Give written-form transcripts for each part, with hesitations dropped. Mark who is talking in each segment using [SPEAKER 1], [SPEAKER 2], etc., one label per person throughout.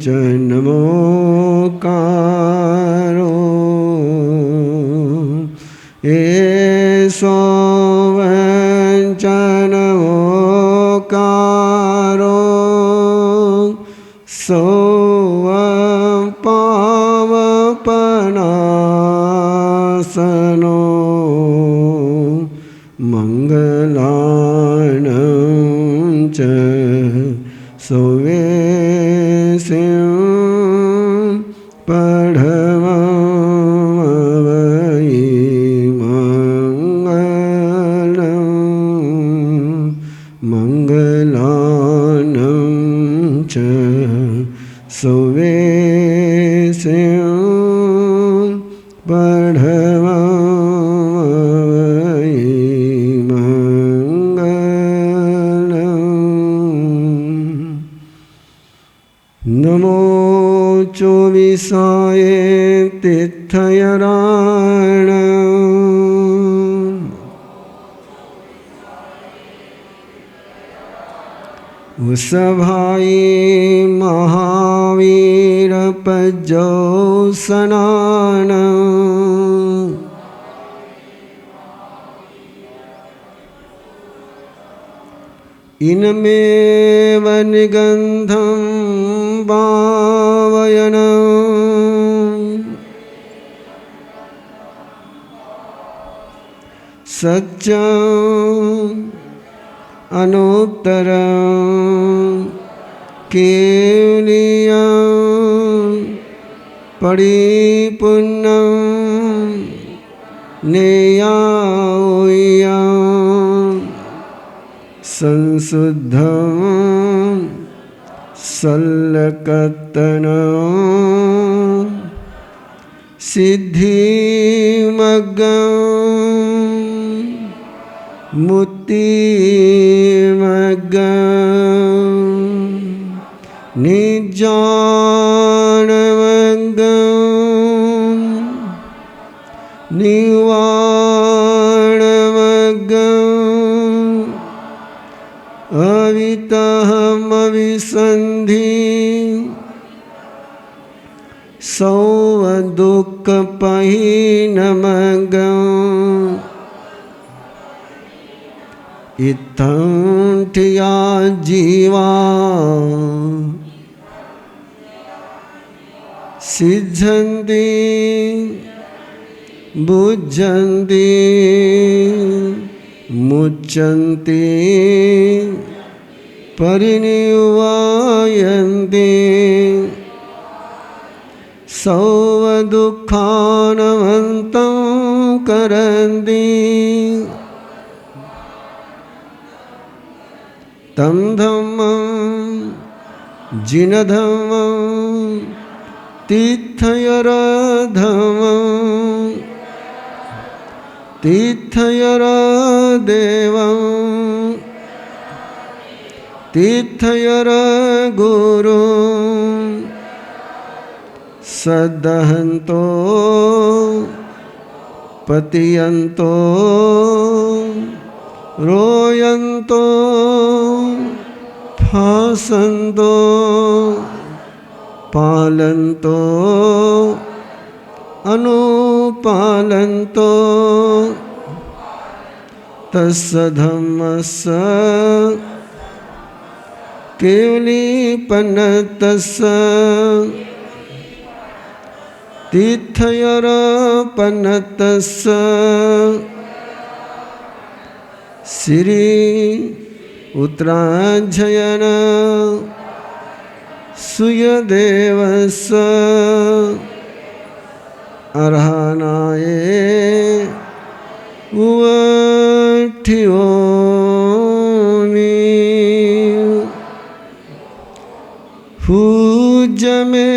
[SPEAKER 1] च नमोकारो एषो च नमोकारो पावपनासनो मंगलानं च सुवेशं पठमवै मंगलं मंगलानं च सुवेशं पठमवै नमो चोविसाय तीर्थयराण वृषभाय महावीर पज्जोसनान इनमेव निगन्धं भावयन् सत्यम् अनुत्तरं केवलियं परिपूर्णं नेयायं संशुद्धं सल्लकतनं सिद्धिमग्गं मुक्तिमग्गं निज्ञानमग्गं निवारणमग्गं अवितहमविसन्धि सर्वदुःखपहीनमग्गम् इत्थं ठिया जीवा सिद्धन्ति बुद्धन्ति मुच्यन्ति परिनिर्वायन्ति सर्वदुःखानवन्तं करन्ति तं धम्मं जिनधम्मं तीर्थयरधम्मं तीर्थयरदेवं तीर्थयरगुरुं सदहन्तो पतियन्तो रोयन्तो फासन्तो पालन्तो अनुपालन्तो तस्य धम्मस्य केवलीपनतस्य तीर्थयरपनतस्य श्री उत्तरायण सुयदेवस्य अर्हणाय उवठियोमि पूज्य मे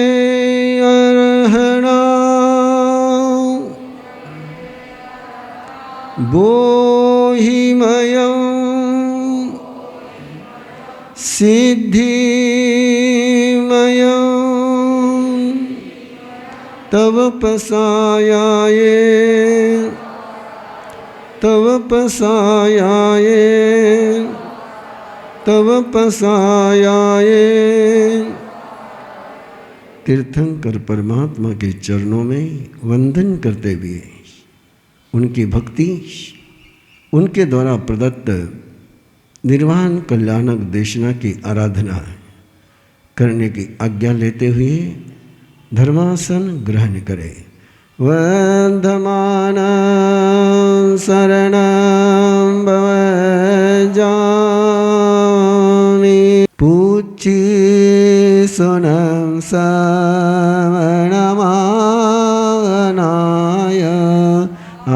[SPEAKER 1] अर्हणा बोहिमयं सिद्धिमयं तव पसायाय तव पसायाय तव पसायाय तीर्थंकर परमात्मा के चरणों में वंदन करते हुए उनकी भक्ति, उनके द्वारा प्रदत्त निर्वाण कल्याणक देशना की आराधना करने की आज्ञा लेते हुए धर्मासन ग्रहण करें। वर्धमान शरणं भवजामि पूज्य सुनं सवणमानाय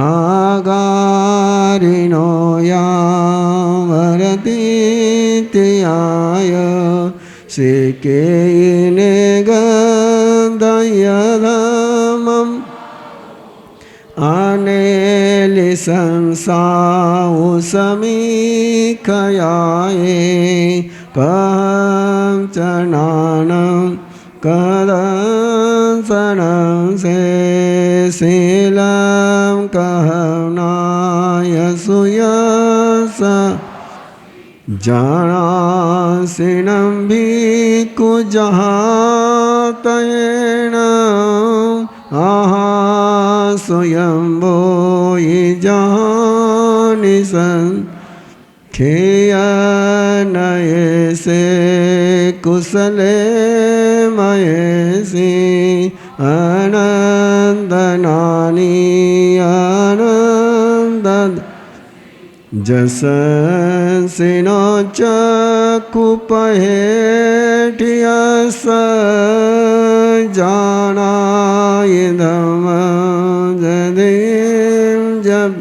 [SPEAKER 1] आगारिणो यावरतीत्याय सेकेने गन्धयधमम् अनेलिसंसाउ समीकयाये कंचनानं कदंसनं से शीलं कहनाय सुयस जानासिनं भिक्खुजहातयेन स्वयंभो जहानिसन खेयनयसे कुशले मयसी अनंदनानि अनंद जसंसिनो चकुपहेठियस जानाय धम जदिं जब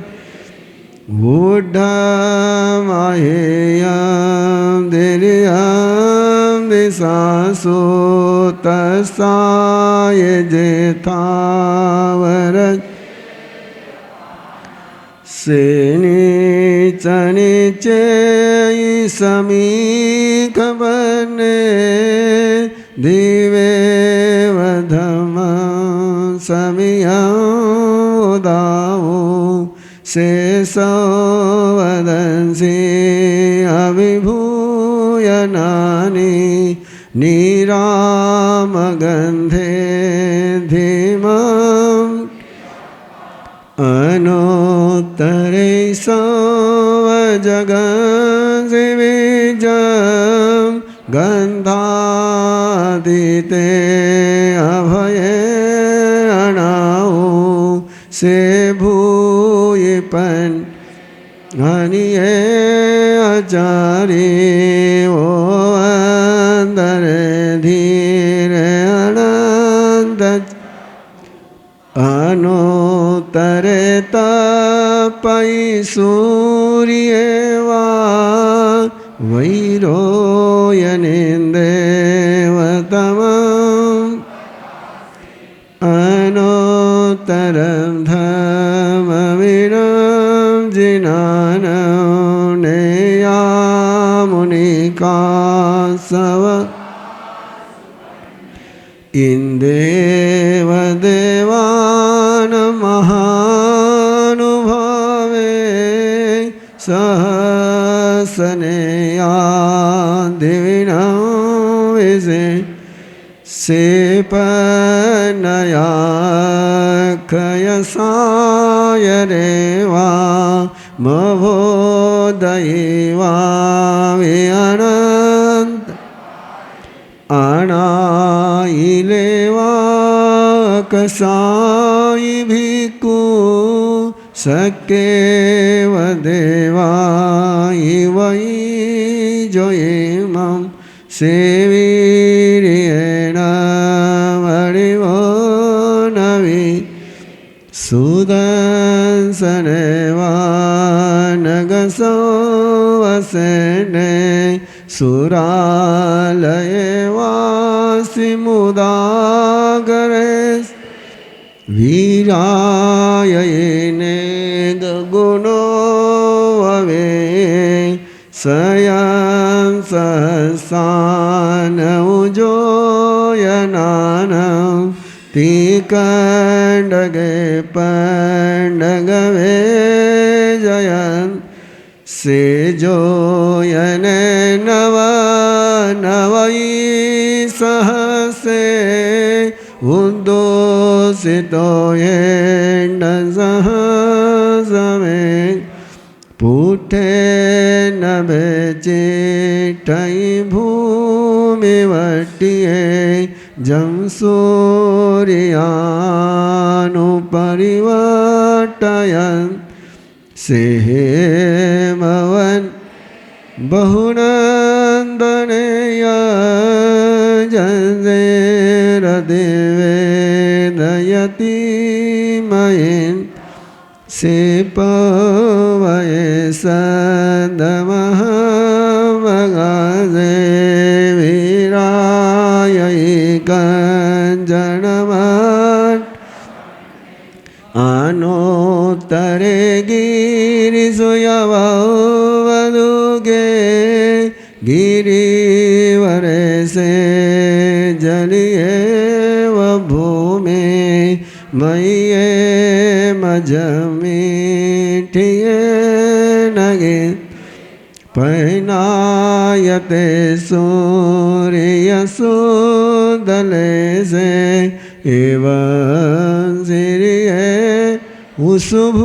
[SPEAKER 1] वुड्ढमहेयं दिर्यं दिशासु तस्साय जेथावरज सेनिचनिचे समीकवने दिवे वधम समियौदावो शेषवदंसि अविभूयनानि निरामगन्धे धीमम् अनोत्तरे सवजगन्सि विजयं गन्धादिते अभये अणाओ से भूयिपन् हनिये आचारी ओ अंदरे धीरे अनंत अनोत्तरे तपै सूर्येवा वैरोयनेन्देवतमम् अनोत्तरं धर्मविनं जिनानं नेयामुनिकासव इंदेवदेवानमहानुभावे सहसनेया दिविनं विसे सेपनया खयसाय रेवा मभोदयेवा विअनन्त अनाइलेवा कसाई भिक्खु सक्केव देवा वै जोयेमं सेवीर्येण वरिवो नवि सुदंसनेवा नगसो वसेने सुरालये वासि मुदागरे वीरायने गुणो ववे स्वयं सहसान उजोयनानं तिकंडगे पंडगवे जयन् से जोयने नव नवई सहसे उद्दोषितो येन सहसमे पुठेन भेचिठै भूमिवट्ये जं सूर्यानुपरिवर्तयन् सेहेमवन् बहुनन्दनेय जन्देरदेवेदयति मयेन् सेपवये सदमहमगाजे वीरायैकञ्जनमन् आनोत्तरे गिरिसुयववदुगे गिरिवरे से जलिएव भूमि मय्ये मजमीठिये नगे पैनायते सूर्यसुदले से एवं सिरिये उसुभूरिवने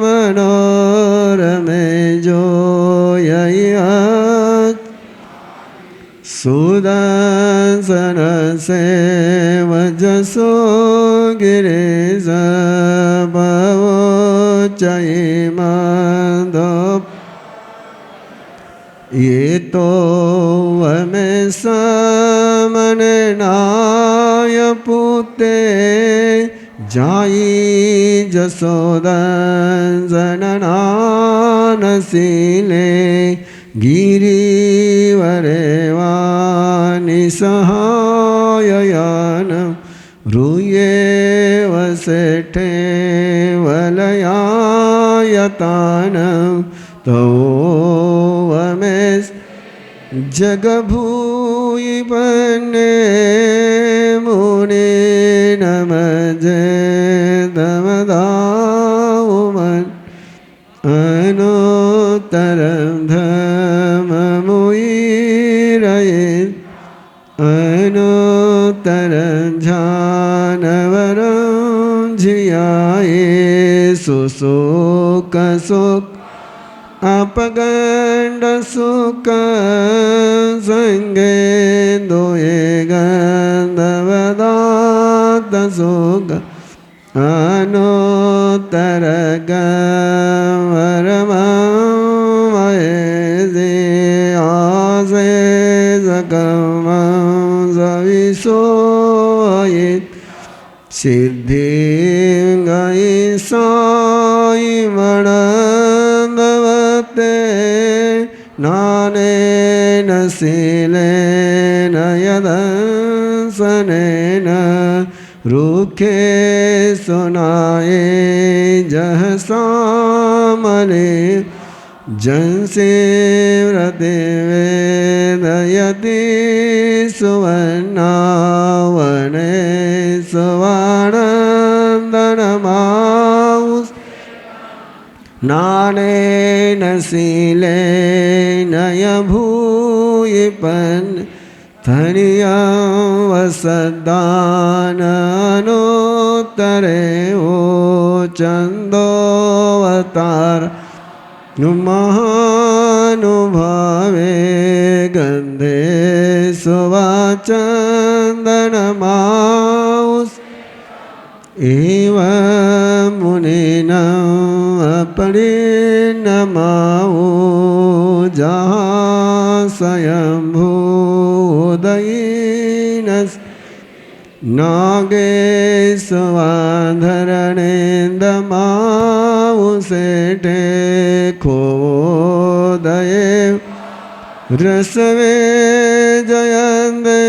[SPEAKER 1] मनोरमे जोययत् सुदर्शन से वजसो गिरिश भवोच्चये माधव ये तो वमे समननाय पुते जाई जसोदननानशीले गिरिवरे वानि सहाययान रूये वसेठे वलयायतान तो वमेस जगभूयि पन्ने मुनि नमजे दमदावमन अनुत्तरं धममुयिरये अनुत्तरं जानवरं झियाये सुसुख सुख अपगंड सुख संगे दोये गंधवदात सुख अनुत्तर गमरमये आसे सकमं सविसोयित सिद्धिं गई साई मणन्दवते नानेन शीलेन यदंसनेन रुखे सुनाये जहसामले जंसेव्रते वेदयति सुवर्णावने सुवानन्दनमाउस नानेन शीलेन यभूयिपन् धनियं वसदाननोत्तरे ओ चन्दोऽवतार महानुभावे गन्धे सुवाचन्दनमाउस एवं मुनिनां अपरिणमाओ जहाँ स्वयंभूदयीनस् नागेशवाधरणेन्दमाओ सेठे खोदये रसवे जयन्दे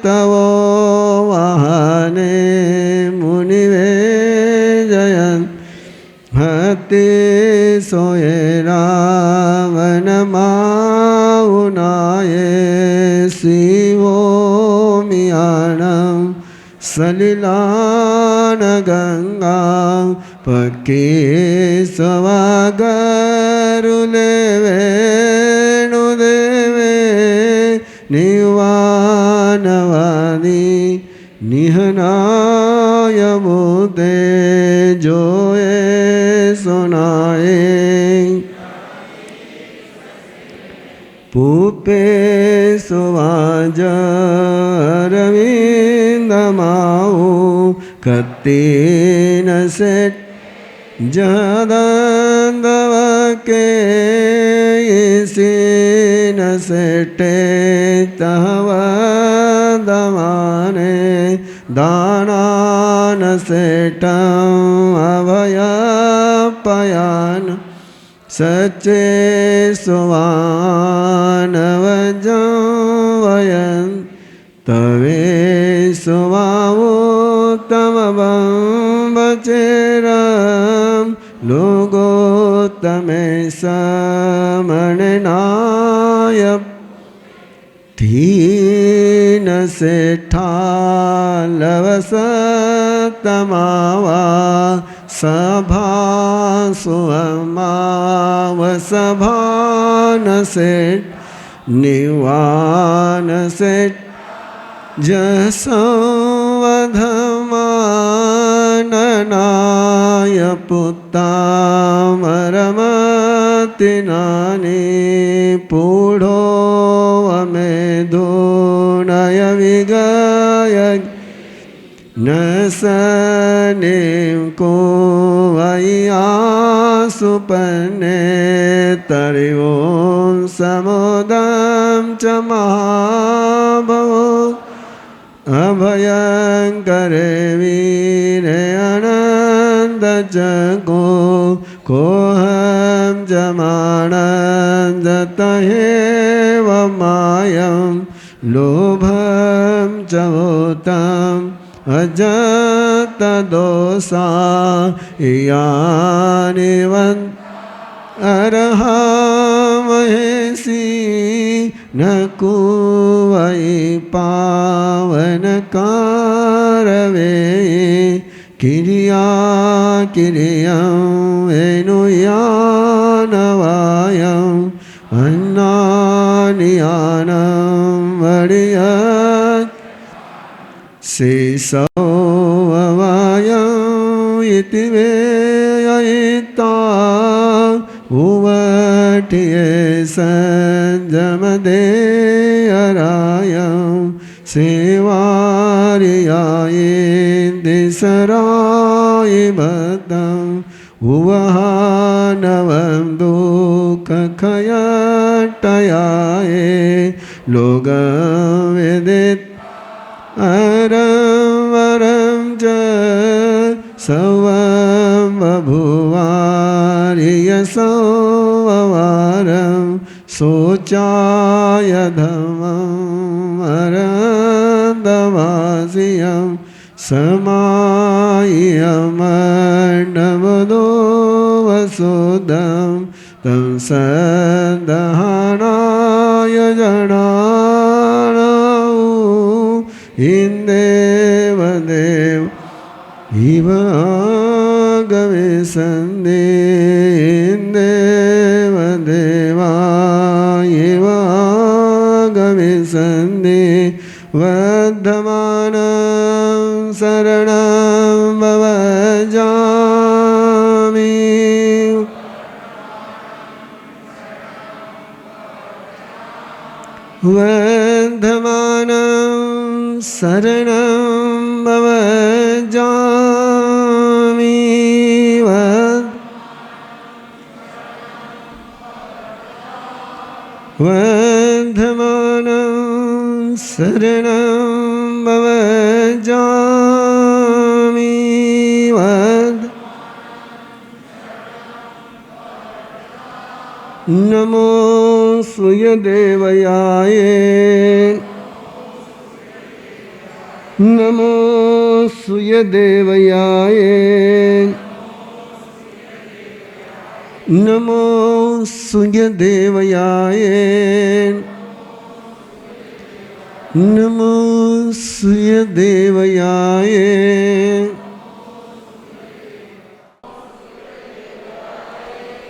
[SPEAKER 1] तव वाहने मुनिवे जयन् हते सोये रावणमाउनाये शिवो मियाणं सलिलान गंगा पक्के सवागरुले वेणुदेवे નિવાનવાદી નિહનાય ભૂતે જોએ સુનાએ પૂપે સુવાજ અરવિંદમાઉ કત્તિન સેટ જદંદવ કે ઇસીન સેટે તહવ દમાને દાનાન સેટં અભયપયાન સચે સુવાનવજવયન તવે સુવાવુત્તમબંબચેરમ લોગોત્તમે સમણનાય ધીન સેઠાલવસતમાવા સભાસુઅમાવ સભાન સેઠ નિવાન સેઠ જસંવધમાનનાય પુત્તામરમતિનાની પૂઢો અમેધોનય વિગય નસનેમ કો વૈયાસુપને તરિવોમ સમોદમ ચ મહાભવો અભયંકરે વીરે અનંત ચકો કોહમ જમાણં જતહેવ માયમ લોભમ ચવોતમ અજત દોષા યાનિવન અરહામહેસી નકુવૈ પાવનકારવે કિરિયા કિરિયં વેનુયાનવાયં અન્નાનિયાનં વડિયત શેષવાયં ઇતિ વેયિતા ઉવટિયે સંજમદેયરાયં સેવારિયાયે સરાય બદં ઉવહાનવં દુઃખખયટયાએ લોગં વેદિત અરં વરં ચ સવં બભુવારિય સંવવારં શોચાય ધમં અરંદવાસિયં સમાયમર્ણવદો વસુદં तं સંદહાનાય જણાણૌ ઇન્દેવ દેવ ઇવ આગવે સંદે ઇન્દેવ દેવા ઇવ આગવે સંદે વર્ધમાનં શરણં ભવજામિ વર્ધમાનં શરણં ભવજામિ વર્ધમાનં શરણં ભવજામિ નમો સૂર્યદેવયાય નમો સૂર્યદેવયાય નમો સૂર્યદેવયાય નમો સૂર્યદેવયાય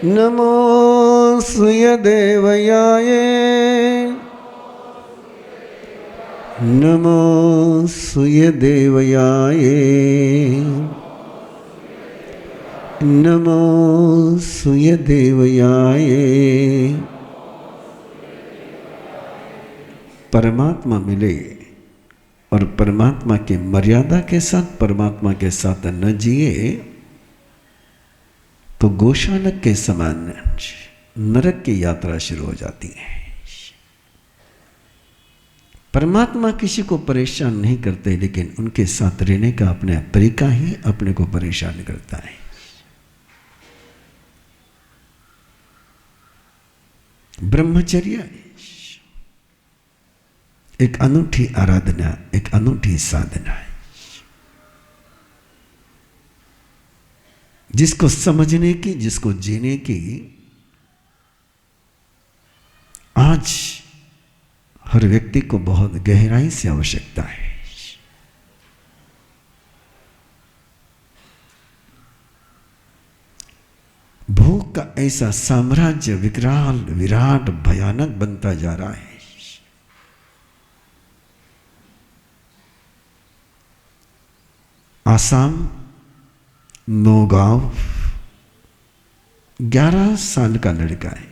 [SPEAKER 1] નમો સૂર્યદેવયાય नमो सूर्य देवयाय नमो सूर्य देवयाय। परमात्मा मिले और परमात्मा की मर्यादा के साथ परमात्मा के साथ न जिए तो गौशालक के समान नरक की यात्रा शुरू हो जाती है। परमात्मा किसी को परेशान नहीं करते, लेकिन उनके साथ रहने का अपना तरीका ही अपने को परेशान करता है। ब्रह्मचर्य एक अनूठी आराधना, एक अनूठी साधना है, जिसको समझने की, जिसको जीने की आज हर व्यक्ति को बहुत गहराई से आवश्यकता है। भूख का ऐसा साम्राज्य विकराल विराट भयानक बनता जा रहा है। आसाम नौगांव 11 साल का लड़का है,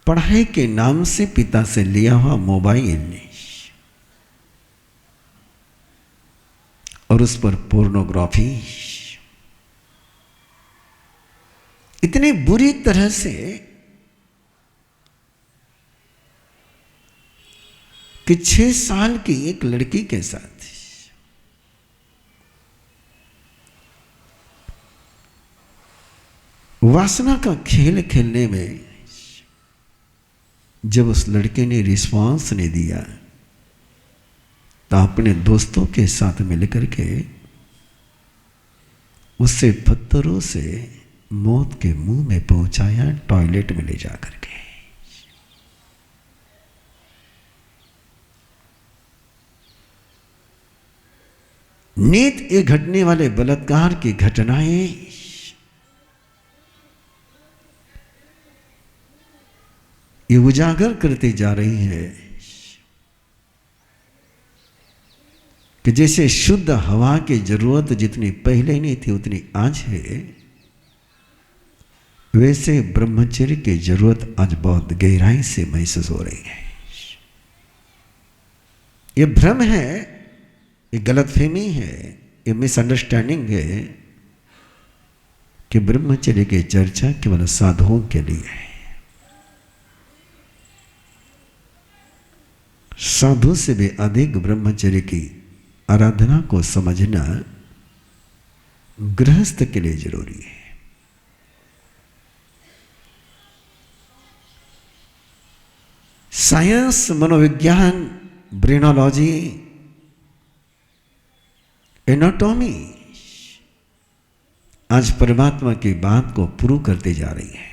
[SPEAKER 1] पढ़ाई के नाम से पिता से लिया हुआ मोबाइल ने और उस पर पोर्नोग्राफी इतनी बुरी तरह से कि 6 साल की एक लड़की के साथ वासना का खेल खेलने में जब उस लड़के ने रिस्पॉन्स नहीं दिया तो अपने दोस्तों के साथ मिलकर के उससे पत्थरों से मौत के मुंह में पहुंचाया, टॉयलेट में ले जा करके। नित ये घटने वाले बलात्कार की घटनाएं ये उजागर करते जा रही है कि जैसे शुद्ध हवा की जरूरत जितनी पहले नहीं थी उतनी आज है, वैसे ब्रह्मचर्य की जरूरत आज बहुत गहराई से महसूस हो रही है। ये भ्रम है, ये गलतफहमी है, ये मिसअंडरस्टैंडिंग है कि ब्रह्मचर्य की चर्चा केवल साधुओं के लिए है। साधु से भी अधिक ब्रह्मचर्य की आराधना को समझना गृहस्थ के लिए जरूरी है। साइंस, मनोविज्ञान, ब्रेनोलॉजी, एनाटॉमी आज परमात्मा की बात को प्रूव करते जा रही है।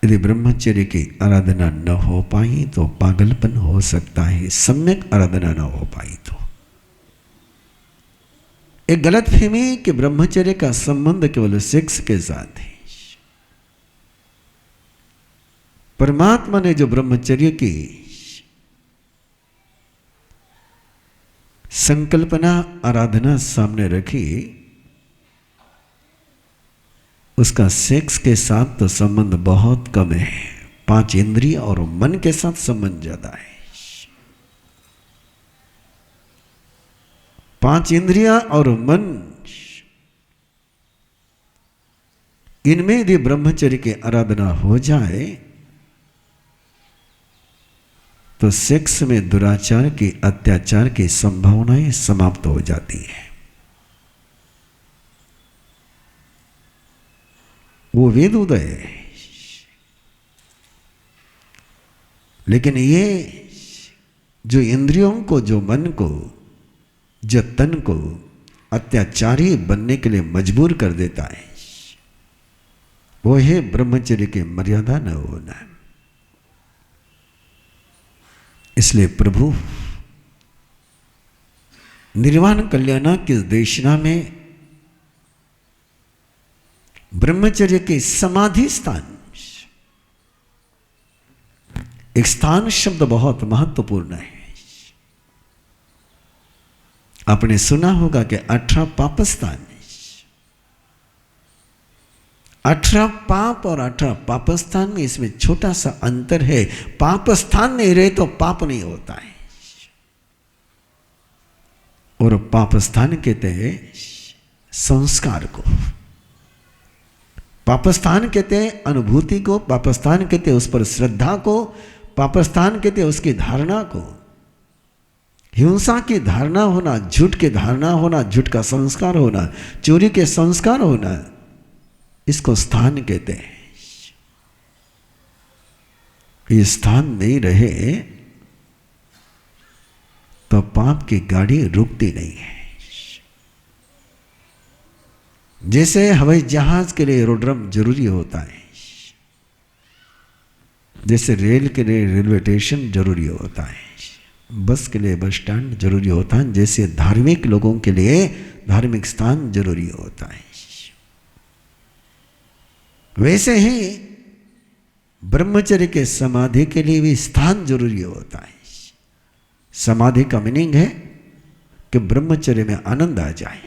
[SPEAKER 1] यदि ब्रह्मचर्य की आराधना न हो पाई तो पागलपन हो सकता है, सम्यक आराधना न हो पाई तो। एक गलतफहमी कि ब्रह्मचर्य का संबंध केवल सेक्स के साथ है। परमात्मा ने जो ब्रह्मचर्य की संकल्पना आराधना सामने रखी, उसका सेक्स के साथ तो संबंध बहुत कम है। 5 इंद्रिय और मन के साथ संबंध ज्यादा है। 5 इंद्रिया और मन, इनमें यदि ब्रह्मचर्य की आराधना हो जाए तो सेक्स में दुराचार की, अत्याचार की संभावनाएं समाप्त हो जाती है। वो वेद उदय है। लेकिन ये जो इंद्रियों को, जो मन को, जो तन को अत्याचारी बनने के लिए मजबूर कर देता है, वो है ब्रह्मचर्य की मर्यादा न होना। इसलिए प्रभु निर्वाण कल्याण की इस देशना में ब्रह्मचर्य के समाधि स्थान। एक स्थान शब्द बहुत महत्वपूर्ण है। आपने सुना होगा कि 18 पाप स्थान, 18 पाप और 18 पाप स्थान में इसमें छोटा सा अंतर है। पाप स्थान नहीं रहे तो पाप नहीं होता है, और पाप स्थान कहते हैं संस्कार को, पाप स्थान कहते हैं अनुभूति को, पाप स्थान कहते हैं उस पर श्रद्धा को, पाप स्थान कहते हैं उसकी धारणा को। हिंसा की धारणा होना, झूठ की धारणा होना, झूठ का संस्कार होना, चोरी के संस्कार होना, इसको स्थान कहते हैं। ये स्थान नहीं रहे तो पाप की गाड़ी रुकती नहीं है। जैसे हवाई जहाज के लिए एरोड्रम जरूरी होता है, जैसे रेल के लिए रेलवे स्टेशन जरूरी होता है, बस के लिए बस स्टैंड जरूरी होता है, जैसे धार्मिक लोगों के लिए धार्मिक स्थान जरूरी होता है, वैसे ही ब्रह्मचर्य के समाधि के लिए भी स्थान जरूरी होता है। समाधि का मीनिंग है कि ब्रह्मचर्य में आनंद आ जाए,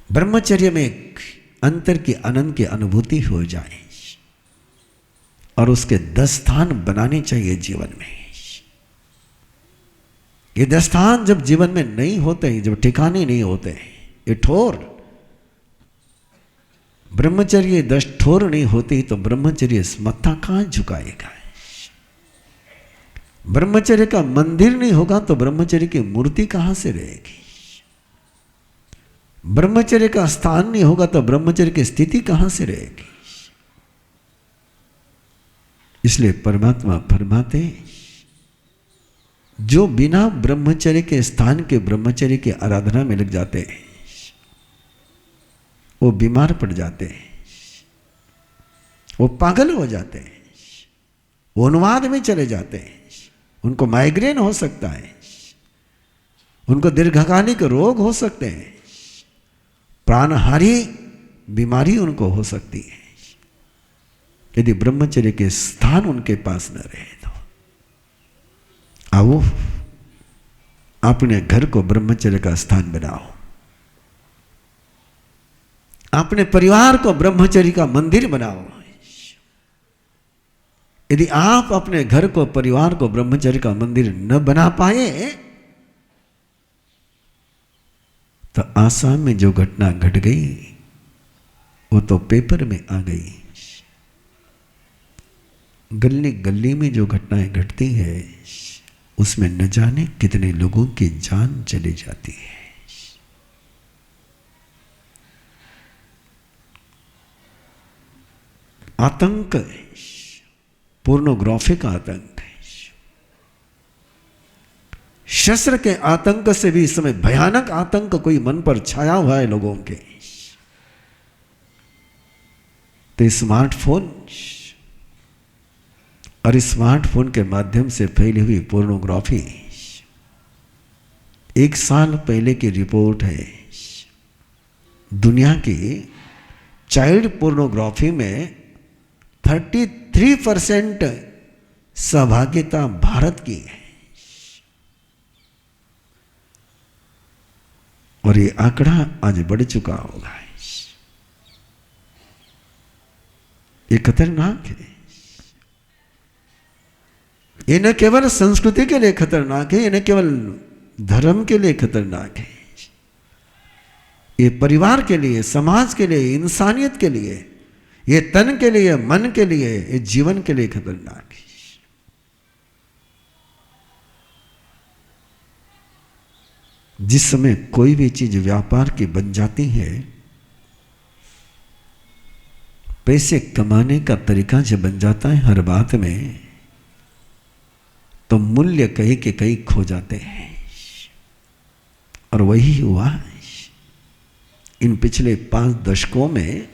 [SPEAKER 1] ब्रह्मचर्य में अंतर की आनंद की अनुभूति हो जाए, और उसके 10 स्थान बनाने चाहिए जीवन में। ये 10 स्थान जब जीवन में नहीं होते हैं, जब ठिकाने नहीं होते हैं, ये ठोर ब्रह्मचर्य 10 ठोर नहीं होती तो ब्रह्मचर्य मत्था कहां झुकाएगा। ब्रह्मचर्य का मंदिर नहीं होगा तो ब्रह्मचर्य की मूर्ति कहां से रहेगी। ब्रह्मचर्य का स्थान नहीं होगा तो ब्रह्मचर्य की स्थिति कहां से रहेगी। इसलिए परमात्मा फरमाते, जो बिना ब्रह्मचर्य के स्थान के ब्रह्मचर्य की आराधना में लग जाते हैं वो बीमार पड़ जाते हैं, वो पागल हो जाते हैं, वो उन्माद में चले जाते हैं, उनको माइग्रेन हो सकता है, उनको दीर्घकालिक रोग हो सकते हैं, प्राणहारी बीमारी उनको हो सकती है यदि ब्रह्मचर्य के स्थान उनके पास न रहे तो। आओ अपने घर को ब्रह्मचर्य का स्थान बनाओ, अपने परिवार को ब्रह्मचर्य का मंदिर बनाओ। यदि आप अपने घर को, परिवार को ब्रह्मचर्य का मंदिर न बना पाए तो आसाम में जो घटना घट गई वो तो पेपर में आ गई। गली गली में जो घटनाएं घटती है उसमें न जाने कितने लोगों की जान चली जाती है। आतंक, पोर्नोग्राफी का आतंक, शस्त्र के आतंक से भी इस समय भयानक आतंक कोई मन पर छाया हुआ है लोगों के। तो स्मार्टफोन और स्मार्टफोन के माध्यम से फैली हुई पोर्नोग्राफी, 1 साल पहले की रिपोर्ट है, दुनिया की चाइल्ड पोर्नोग्राफी में 33% सहभागिता भारत की है। और ये आंकड़ा आज बढ़ चुका होगा। ये खतरनाक है। ये न केवल संस्कृति के लिए खतरनाक है, ये न केवल धर्म के लिए खतरनाक है, ये परिवार के लिए, समाज के लिए, इंसानियत के लिए, ये तन के लिए, मन के लिए, ये जीवन के लिए खतरनाक है। जिस समय कोई भी चीज व्यापार की बन जाती है, पैसे कमाने का तरीका जब बन जाता है हर बात में, तो मूल्य कहीं के कहीं खो जाते हैं। और वही हुआ इन पिछले 5 दशकों में।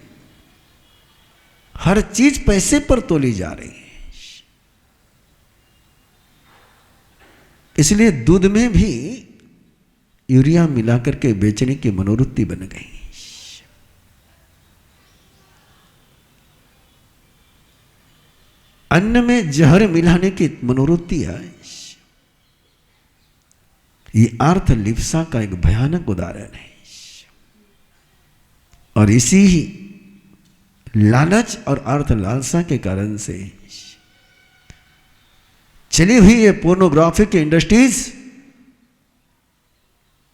[SPEAKER 1] हर चीज पैसे पर तोली जा रही है। इसलिए दूध में भी यूरिया मिलाकर के बेचने की मनोवृत्ति बन गई। अन्न में जहर मिलाने की मनोवृत्ति है। ये अर्थ लिप्सा का एक भयानक उदाहरण है। और इसी लालच और अर्थ लालसा के कारण से चली हुई ये पोर्नोग्राफी की इंडस्ट्रीज,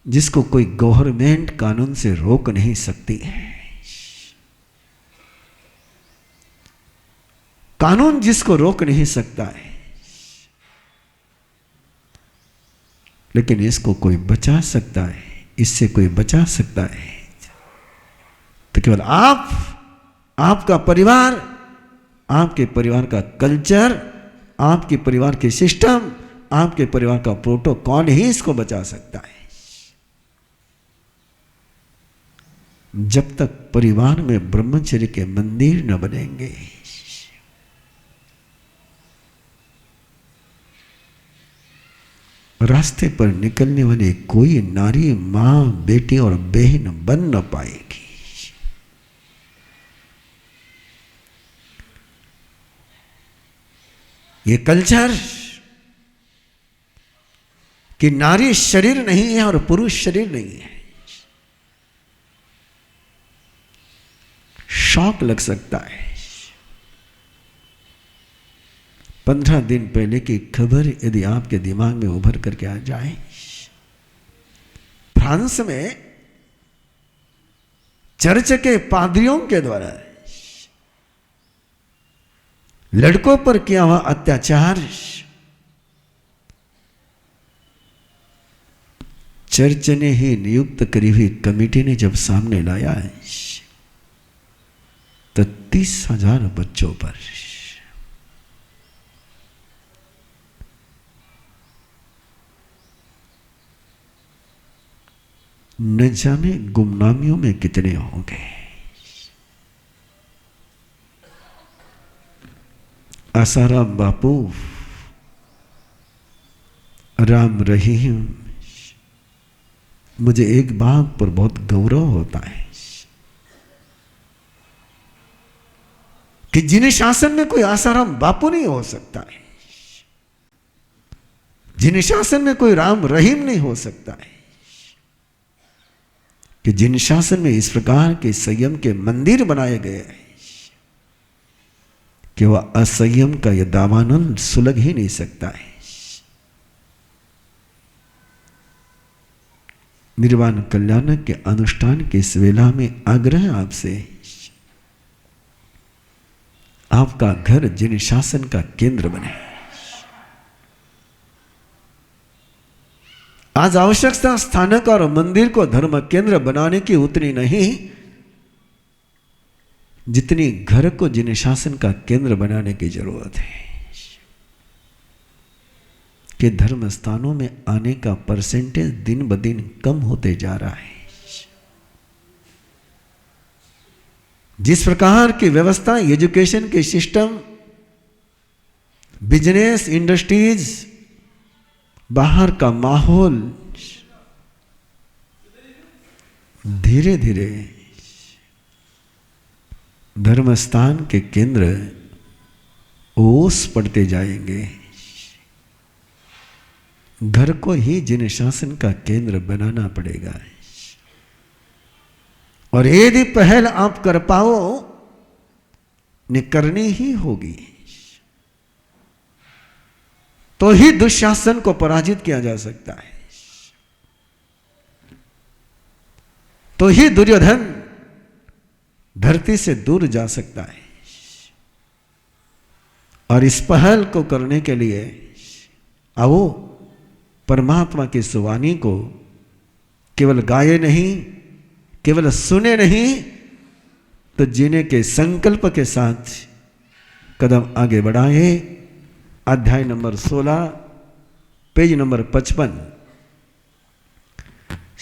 [SPEAKER 1] जिसको कोई गवर्नमेंट कानून से रोक नहीं सकती है। कानून जिसको रोक नहीं सकता है, लेकिन इसको कोई बचा सकता है, इससे कोई बचा सकता है तो केवल आप, आपका परिवार, आपके परिवार का कल्चर, आपके परिवार के सिस्टम, आपके परिवार का प्रोटोकॉल ही इसको बचा सकता है। जब तक परिवार में ब्रह्मचर्य के मंदिर न बनेंगे, रास्ते पर निकलने वाली कोई नारी मां, बेटी और बहन बन न पाएगी। ये कल्चर कि नारी शरीर नहीं है और पुरुष शरीर नहीं है, शौक लग सकता है। 15 दिन पहले की खबर यदि आपके दिमाग में उभर करके आ जाए, फ्रांस में चर्च के पादरियों के द्वारा लड़कों पर किया हुआ अत्याचार, चर्च ने ही नियुक्त करी हुई कमेटी ने जब सामने लाया है तो 30,000 बच्चों पर न जाने गुमनामियों में कितने होंगे। आसाराम बापू, राम रहीम, मुझे एक बात पर बहुत गौरव होता है कि जिन शासन में कोई आसाराम बापू नहीं हो सकता है, जिन शासन में कोई राम रहीम नहीं हो सकता है, कि जिन शासन में इस प्रकार के संयम के मंदिर बनाए गए हैं कि वह असंयम का यह दावानल सुलग ही नहीं सकता है। निर्वाण कल्याण के अनुष्ठान के इस वेला में आग्रह आपसे, आपका घर जिन शासन का केंद्र बने। आज आवश्यकता स्थानक और मंदिर को धर्म केंद्र बनाने की उतनी नहीं जितनी घर को जिन शासन का केंद्र बनाने की जरूरत है। कि धर्म स्थानों में आने का परसेंटेज दिन ब दिन कम होते जा रहा है। जिस प्रकार की व्यवस्था, एजुकेशन के सिस्टम, बिजनेस, इंडस्ट्रीज, बाहर का माहौल धीरे धीरे धर्मस्थान के केंद्र ओस पड़ते जाएंगे। घर को ही जिन शासन का केंद्र बनाना पड़ेगा। और यदि पहल आप कर पाओ, ने करनी ही होगी, तो ही दुशासन को पराजित किया जा सकता है, तो ही दुर्योधन धरती से दूर जा सकता है। और इस पहल को करने के लिए आओ परमात्मा की सुवाणी को केवल गाए नहीं, केवल सुने नहीं, तो जीने के संकल्प के साथ कदम आगे बढ़ाए। अध्याय नंबर 16, पेज नंबर 55।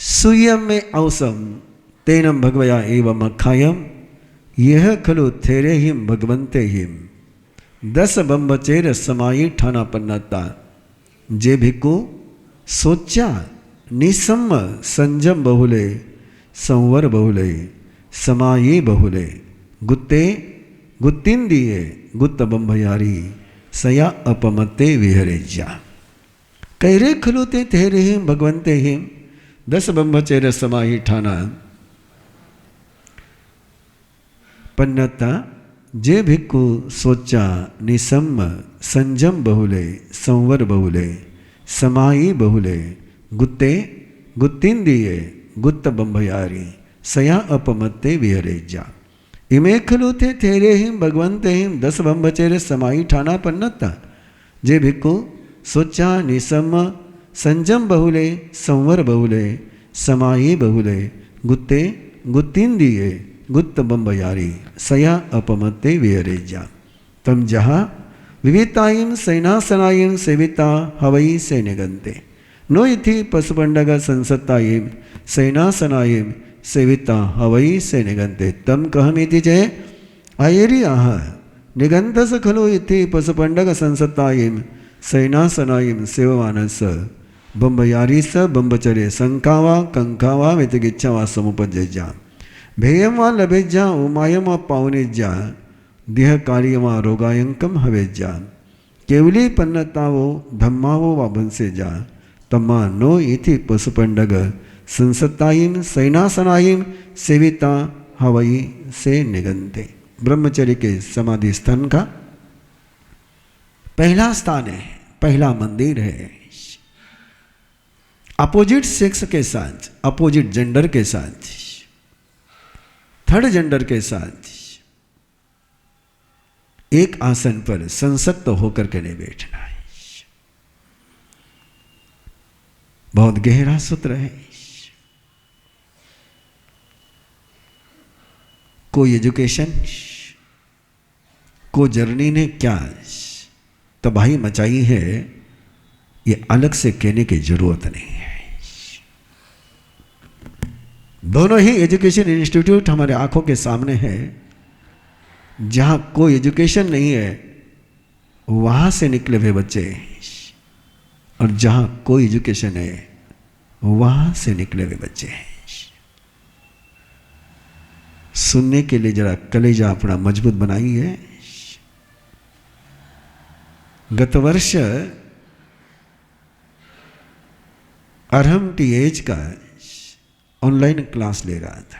[SPEAKER 1] सूयम में औसम तेनम भगवया एवं अखायम यह खलु थेरे हिम भगवंते हिम 10 बंबचेर समाई ठाना पन्नता जे भिक्कु सोचा निसम संजम बहुले संवर बहुले समाये बहुले गुत्ते गुत्तिन दिए गुत्त बंभयारी सया अपमते विहरेज्या। कैरे खलुते तेरे हिम भगवंते हिम 10 ब्रह्मचर्य समाहि ठाना। पन्नता जे भिक्खु सोचा निसम्म संजम बहुले संवर बहुले समाई बहुले गुत्ते गुत्तिंदिये गुत्त बंभयारी सया अपमत्ते विहरेज्या। इमे खलु थे तेरे हिम भगवंते हिम 10 ब्रह्मचर्य समाई ठाना। पन्नता जे भिक्खु सोचा निसम्म संजम बहुले संवर बहुले समाई बहुले गुत्ते गुत्तिंदिये गुत्त बंबयारी सया अपमते विहरेज्या। तम जहाँ विवितायम सैनासनायम सेविता हवई से निगंते नो इति पशुपंडग संसत्तायम सैनासनायम सेविता हवई से निगंते। तम कहमिति चे आयरी आह निगंतस खलु इति पशुपंडग संसत्तायम सैनासनायम सेवमानस बंबयारी स बंबचरे संकावा कंकावा मितगिच्छावा समुपज्जा भेयम व लभेज्जा उमायम व पावनेज्जा देह कार्यमा रोगायंकम हवेज्जा। केवली पन्नतावो धम्मावो व बंसेजा तम्मा नो इति पशुपंडग संसत्तायम सैनासनायम सेविता हवई से निगंते। ब्रह्मचर्य के समाधि स्थान का पहला स्थान है, पहला मंदिर है। अपोजिट सेक्स के साथ, अपोजिट जेंडर के साथ, थर्ड जेंडर के साथ एक आसन पर संसक्त होकर के नहीं बैठना है। बहुत गहरा सूत्र है। कोई एजुकेशन, को जर्नी ने क्या तबाही मचाई है, ये अलग से कहने की जरूरत नहीं है। दोनों ही एजुकेशन इंस्टीट्यूट हमारे आंखों के सामने है। जहां कोई एजुकेशन नहीं है वहां से निकले हुए बच्चे, और जहां कोई एजुकेशन है वहां से निकले हुए बच्चे हैं। सुनने के लिए जरा कलेजा अपना मजबूत बनाइए। गत वर्ष अरहम टीएज का ऑनलाइन क्लास ले रहा था।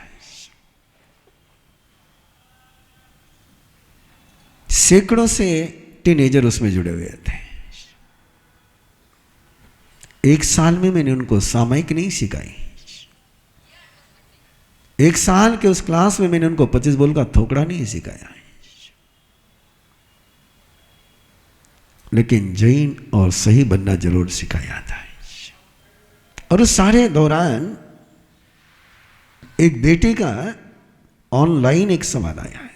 [SPEAKER 1] सैकड़ों से टीनेजर उसमें जुड़े हुए थे। एक साल में मैंने उनको सामयिक नहीं सिखाई। एक साल के उस क्लास में मैंने उनको 25 बोल का थोकड़ा नहीं सिखाया, लेकिन जैन और सही बनना जरूर सिखाया था। और उस सारे दौरान एक बेटी का ऑनलाइन एक सवाल आया है।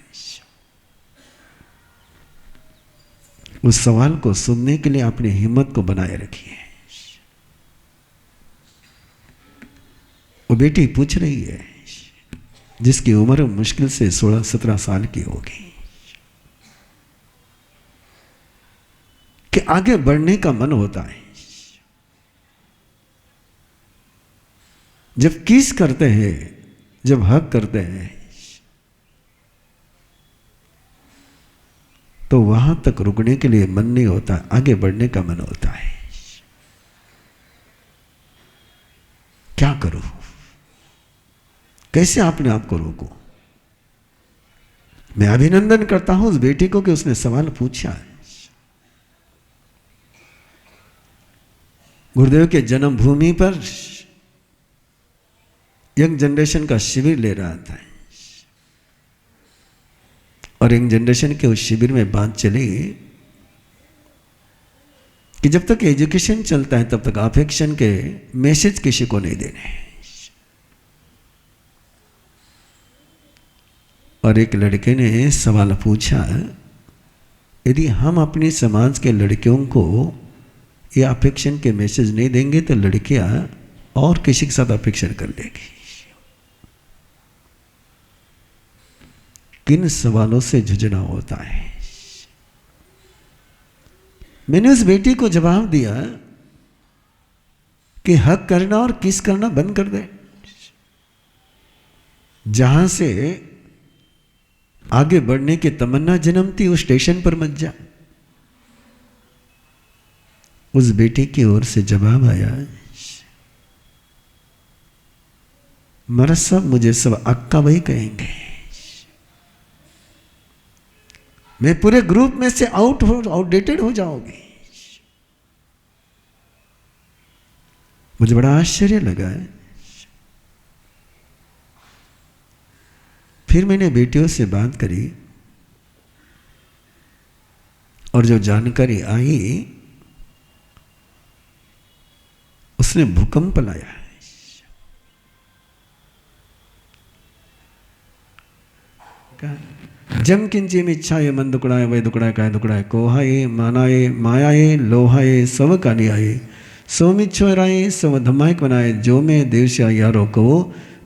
[SPEAKER 1] उस सवाल को सुनने के लिए आपने हिम्मत को बनाए रखी है। वो बेटी पूछ रही है, जिसकी उम्र मुश्किल से 16-17 साल की होगी, कि आगे बढ़ने का मन होता है। जब किस करते हैं, जब हक करते हैं, तो वहां तक रुकने के लिए मन नहीं होता, आगे बढ़ने का मन होता है। क्या करूं, कैसे अपने आप को रोकूं? मैं अभिनंदन करता हूं उस बेटी को कि उसने सवाल पूछा। गुरुदेव के जन्मभूमि पर यंग जनरेशन का शिविर ले रहा था, और यंग जनरेशन के उस शिविर में बात चली कि जब तक एजुकेशन चलता है तब तक अफेक्शन के मैसेज किसी को नहीं देने। और एक लड़के ने सवाल पूछा, यदि हम अपने समाज के लड़कियों को ये अफेक्शन के मैसेज नहीं देंगे तो लड़कियां और किसी के साथ अफेक्शन कर लेगी। किन सवालों से जूझना होता है। मैंने उस बेटी को जवाब दिया कि हक करना और किस करना बंद कर दे। जहां से आगे बढ़ने की तमन्ना जन्मती उस स्टेशन पर मत जा। उस बेटे की ओर से जवाब आया, महाराज साहब मुझे सब अक्का भाई कहेंगे, मैं पूरे ग्रुप में से आउटडेटेड हो जाओगे। मुझे बड़ा आश्चर्य लगा है। फिर मैंने बेटियों से बात करी और जो जानकारी आई उसने भूकंप लाया है। जम किंची में इच्छाए मन दुकड़ाए वह दुकड़ाए काय दुकड़ाए कोहाए मानाए मायाए लोहाए सब कालियाए सोमिच्छो राय सव धमायक बनाए जो में देवश्या यारो को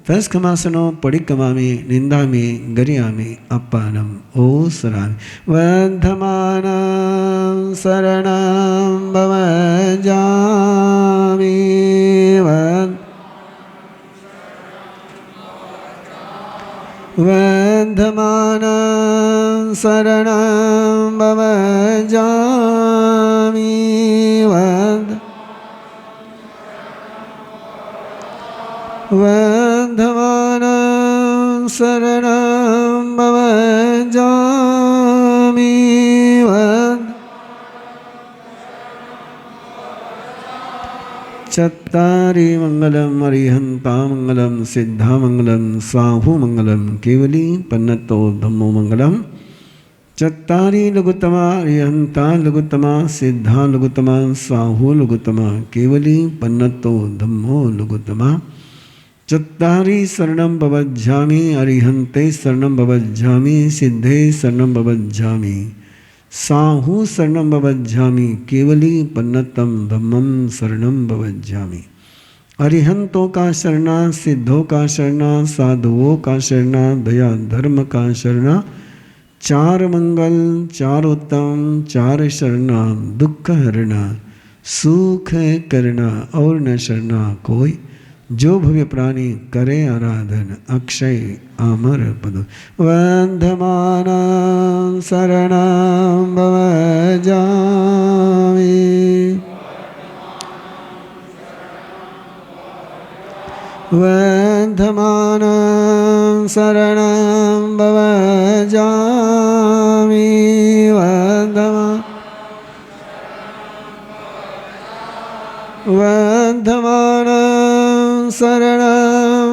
[SPEAKER 1] फैस खमासनो पड़ी कमामी निंदामी गरियामी अपानम ओ सरामी वर्धमानं शरणं भवजामि वर्धमानं शरणं भवजामि वर्धमानं शरणं भवजामि चत्तारि मंगलम अरिहंता मंगलम सिद्धा मंगलम साहु मंगलम केवली पन्नतो धम्मो मंगलम चत्तारि लघुतमा अरिहंता लघुतमा सिद्धा लघुतमा साहु लघुतमा केवली पन्नतो धम्मो लघुतमा चत्तारि शरणं भवज्जामि अरिहन्ते शरणं भवज्जामि सिद्धे शरणं भवज्जामि साहु शरणं भवज्जामि केवली पन्नतम धम्मं शरणं भवज्जामि। अरिहंतों का शरणा, सिद्धों का शरणा, साधुओं का शरणा, दया धर्म का शरणा, चार मंगल चार उत्तम चार शरणा, दुख हरणा सुख करना और न शरणा कोई, जो भव्य प्राणी करे आराधन अक्षय अमर पद। वंदमानं शरणं भवजामि वंदमानं शरणं भवजामि वंदमानं शरणं